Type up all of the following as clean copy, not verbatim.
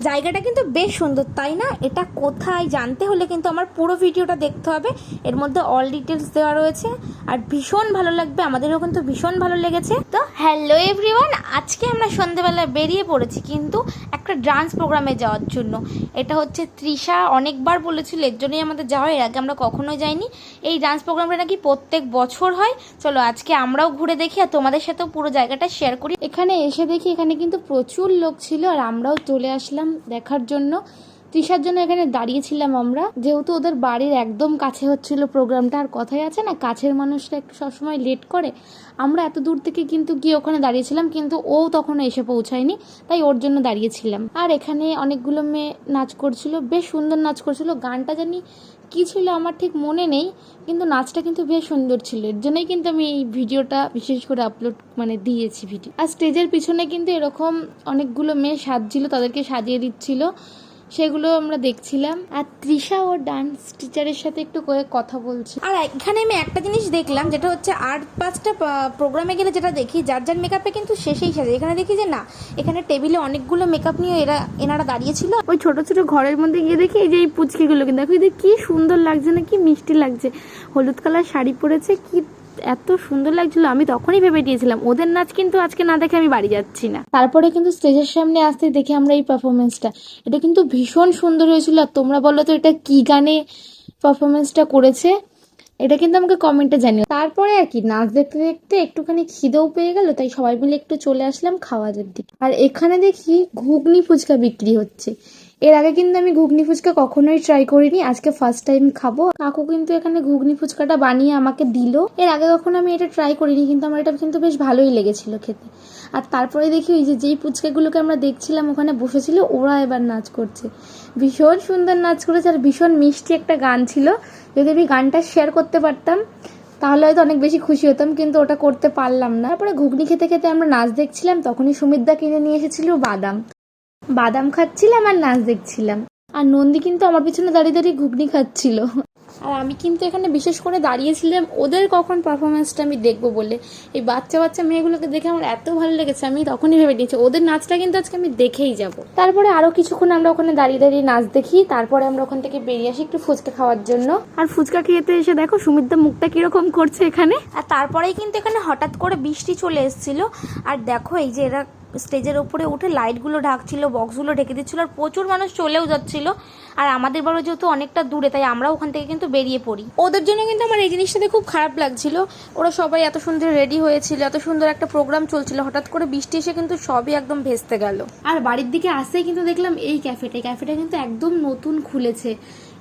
জায়গাটা কিন্তু বেশ সুন্দর, তাই না? এটা কোথায় জানতে হলে কিন্তু আমার পুরো ভিডিওটা দেখতে হবে, এর মধ্যে অল ডিটেলস দেওয়া রয়েছে। আর ভীষণ ভালো লাগবে, আমাদেরও কিন্তু ভীষণ ভালো লেগেছে। তো হ্যালো এভরিওয়ান, আজকে আমরা সন্ধ্যেবেলা বেরিয়ে পড়েছি কিন্তু একটা ডান্স প্রোগ্রামে যাওয়ার জন্য। এটা হচ্ছে তৃষা অনেকবার বলেছিল, এর জন্যই আমাদের যাওয়া, এর আগে আমরা কখনোই যাইনি। এই ডান্স প্রোগ্রামটা নাকি প্রত্যেক বছর হয়। চলো আজকে আমরাও ঘুরে দেখি আর তোমাদের সাথেও পুরো জায়গাটা শেয়ার করি। এখানে এসে দেখি এখানে কিন্তু প্রচুর লোক ছিল আর আমরাও চলে আসলাম দেখার জন্য। তৃষার জন্য এখানে দাঁড়িয়েছিলাম আমরা, যেহেতু ওদের বাড়ির একদম কাছে হচ্ছিল প্রোগ্রামটা। আর কথাই আছে না, কাছের মানুষরা একটু সবসময় লেট করে। আমরা এত দূর থেকে কিন্তু গিয়ে ওখানে দাঁড়িয়েছিলাম, কিন্তু ও তখনও এসে পৌঁছায়নি, তাই ওর জন্য দাঁড়িয়েছিলাম। আর এখানে অনেকগুলো মেয়ে নাচ করছিল, বেশ সুন্দর নাচ করছিল। গানটা জানি কি ছিল আমার ঠিক মনে নেই, কিন্তু নাচটা কিন্তু বেশ সুন্দর ছিল। এর জন্যই কিন্তু আমি এই ভিডিওটা বিশেষ করে আপলোড দিয়েছি ভিডিও। আর স্টেজের পিছনে কিন্তু এরকম অনেকগুলো মেয়ে সাজছিল, তাদেরকে সাজিয়ে দিচ্ছিল, সেগুলো আমরা দেখছিলাম। আর তৃষা ও ডান্স টিচারের সাথে একটু করে কথা বলছে। আর এখানে আমি একটা জিনিস দেখলাম, যেটা হচ্ছে 8-5টা প্রোগ্রামে গেলে যেটা দেখি, যার যার মেকআপে কিন্তু শেষেই সাজে। এখানে দেখি যে না, এখানে টেবিলে অনেকগুলো মেকআপ নিয়ে এনারা দাঁড়িয়েছিল। ওই ছোট ছোট ঘরের মধ্যে গিয়ে দেখি এই যে এই পুচকিগুলো, কিন্তু দেখো এদের কি সুন্দর লাগছে না, কি মিষ্টি লাগছে। হলুদ কালার শাড়ি পরেছে, কি এত সুন্দর লাগছিল। আমি তখনই ভেবে দিয়েছিলাম ওদের নাচ কিন্তু আজকে না দেখে আমি বাড়ি যাচ্ছি না। তারপরে কিন্তু স্টেজের সামনে আসতে দেখি আমরা এই পারফরমেন্সটা, এটা কিন্তু ভীষণ সুন্দর হয়েছিল। আর তোমরা বলো তো এটা কি গানে পারফরমেন্সটা করেছে, এটা কিন্তু আমাকে কমেন্টে জানিও। তারপরে আর কি নাচ দেখতে দেখতে একটুখানি খিদেও পেয়ে গেল, তাই সবাই মিলে একটু চলে আসলাম খাওয়ার দিকে। আর এখানে দেখি ঘুগনি ফুচকা বিক্রি হচ্ছে। এর আগে কিন্তু আমি ঘুগনি ফুচকা কখনোই ট্রাই করিনি, আজকে ফার্স্ট টাইম খাবো। কাকু কিন্তু এখানে ঘুগনি ফুচকাটা বানিয়ে আমাকে দিল। এর আগে কখনো আমি এটা ট্রাই করিনি, কিন্তু আমার এটা কিন্তু বেশ ভালোই লেগেছিল খেতে। আর তারপরে দেখি ওই যেই ফুচকাগুলোকে আমরা দেখছিলাম ওখানে বসেছিল, ওরা এবার নাচ করছে। ভীষণ সুন্দর নাচ করেছে আর ভীষণ মিষ্টি একটা গান ছিল। যদি আমি গানটা শেয়ার করতে পারতাম তাহলে হয়তো অনেক বেশি খুশি হতাম, কিন্তু ওটা করতে পারলাম না। তারপরে ঘুগনি খেতে খেতে আমরা নাচ দেখছিলাম, তখনই সুমিতদা কিনে নিয়ে এসেছিল বাদাম খাচ্ছিলাম আর নাচ দেখছিলাম। আর নন্দী কিন্তু আমার পিছনে দাঁড়িয়ে দাঁড়িয়ে ঘুগনি খাচ্ছিল। আর আমি কিন্তু এখানে বিশেষ করে দাঁড়িয়েছিলাম ওদের কখন পারফরমেন্সটা আমি দেখবো বলে। এই বাচ্চা বাচ্চা মেয়েগুলোকে দেখে আমার এত ভালো লেগেছে, আমি তখনই ভেবে নিয়েছি ওদের নাচটা কিন্তু আজকে আমি দেখেই যাব। তারপরে আরো কিছুক্ষণ আমরা ওখানে দাঁড়িয়ে দাঁড়িয়ে নাচ দেখি, তারপরে আমরা ওখান থেকে বেরিয়ে আসি একটু ফুচকা খাওয়ার জন্য। আর ফুচকা খেতে এসে দেখো সুমিতদা মুখটা কিরকম করছে এখানে। আর তারপরেই কিন্তু এখানে হঠাৎ করে বৃষ্টি চলে এসেছিল। আর দেখো এই যে এরা স্টেজের উপরে উঠে লাইটগুলো ঢাকছিল, বক্সগুলো ঢেকে দিচ্ছিল, আর প্রচুর মানুষ চলেও যাচ্ছিল। আর আমাদের বাড়ি যেহেতু অনেকটা দূরে, তাই আমরা ওখান থেকে কিন্তু বেরিয়ে পড়ি। ওদের জন্য কিন্তু আমার এই জিনিসটাতে খুব খারাপ লাগছিল। ওরা সবাই এত সুন্দর রেডি হয়েছিল, এত সুন্দর একটা প্রোগ্রাম চলছিল, হঠাৎ করে বৃষ্টি এসে কিন্তু সবই একদম ভেস্তে গেল। আর বাড়ির দিকে আসতেই কিন্তু দেখলাম এই ক্যাফেটা কিন্তু একদম নতুন খুলেছে।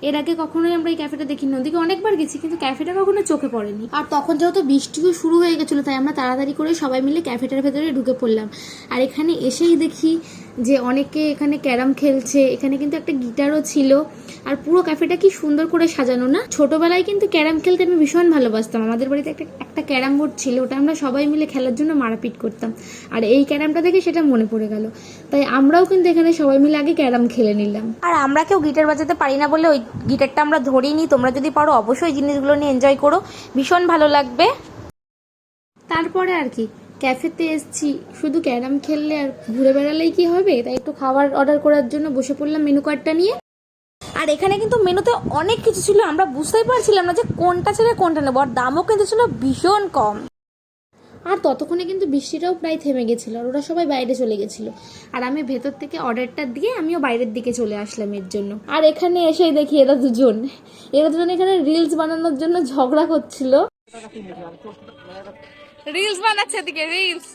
এর আগে কখনোই আমরা এই ক্যাফেটা দেখিনি, ওদিকে অনেকবার গেছি কিন্তু ক্যাফেটা কখনো চোখে পড়েনি। আর তখন যেহেতু বৃষ্টিও শুরু হয়ে গেছিলো, তাই আমরা তাড়াতাড়ি করে সবাই মিলে ক্যাফেটার ভেতরে ঢুকে পড়লাম। আর এখানে এসেই দেখি যে অনেকে এখানে ক্যারাম খেলছে, এখানে কিন্তু একটা গিটারও ছিল। আর পুরো ক্যাফেটা কি সুন্দর করে সাজানো না। ছোটবেলায় কিন্তু ক্যারাম খেলতে আমি ভীষণ ভালোবাসতাম। আমাদের বাড়িতে একটা ক্যারাম বোর্ড ছিল, ওটা আমরা সবাই মিলে খেলার জন্য মারাপিট করতাম। আর এই ক্যারামটা দেখে সেটা মনে পড়ে গেল, তাই আমরাও কিন্তু এখানে সবাই মিলে আগে ক্যারাম খেলে নিলাম। আর আমরা কেউ গিটার বাজাতে পারি না বলে ওই গিটারটা আমরা ধরিনি। তোমরা যদি পারো অবশ্যই জিনিসগুলো নিয়ে এনজয় করো, ভীষণ ভালো লাগবে। তারপরে আর কি ক্যাফেতে এসছি, শুধু ক্যারাম খেললে আর ঘুরে বেড়ালেই কি হবে, তাই একটু খাবার অর্ডার করার জন্য বসে পড়লাম মেনু কার্ডটা নিয়ে। আর এখানে কিন্তু মেনুতে অনেক কিছু ছিল, আমরা বুঝতেই পারছিলাম না যে কোনটা ছেড়ে কোনটা নেবো। আর দামও কিন্তু ছিল ভীষণ কম। আর ততক্ষণে কিন্তু বৃষ্টিটাও প্রায় থেমে গেছিলো, আর ওরা সবাই বাইরে চলে গেছিলো। আর আমি ভেতর থেকে অর্ডারটা দিয়ে আমিও বাইরের দিকে চলে আসলাম এর জন্য। আর এখানে এসেই দেখি এরা দুজন এখানে রিলস বানানোর জন্য ঝগড়া করছিল। রিলস বানাচ্ছে, এদিকে রিলস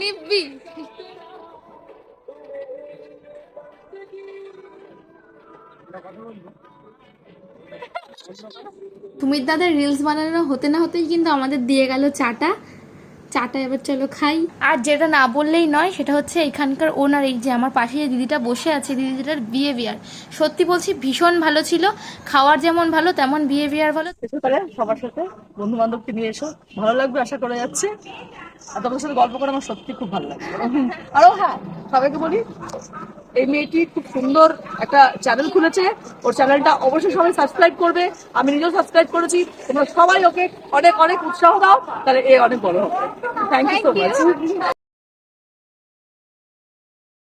নিব্বি সুমিত দাদার রিলস বানানো হতে না হতেই কিন্তু আমাদের দিয়ে গেল চাটা। এবার চলো খাই। আর যেটা না বললেই নয়, সেটা হচ্ছে এখানকার ওনার, এই যে আমার পাশে যে দিদিটা বসে আছে, দিদিটার বিহেভিয়ার সত্যি বলছি ভীষণ ভালো ছিল। খাওয়ার যেমন ভালো তেমন বিহেভিয়ার ভালো। সবার সাথে বন্ধু বান্ধবকে নিয়ে এসো, ভালো লাগবে আশা করা যাচ্ছে। আর তোমার সাথে গল্প করে আমার সত্যি খুব ভালো লাগছে। আরো হ্যাঁ, সবাইকে বলি এই মেয়েটি খুব সুন্দর একটা চ্যানেল খুলেছে, ওর চ্যানেলটা অবশ্যই সবাই সাবস্ক্রাইব করবে। আমি নিজেও সাবস্ক্রাইব করেছি, তোমরা সবাই ওকে অনেক অনেক উৎসাহ দাও, তাহলে এ অনেক বড় হবে। Thank you so much.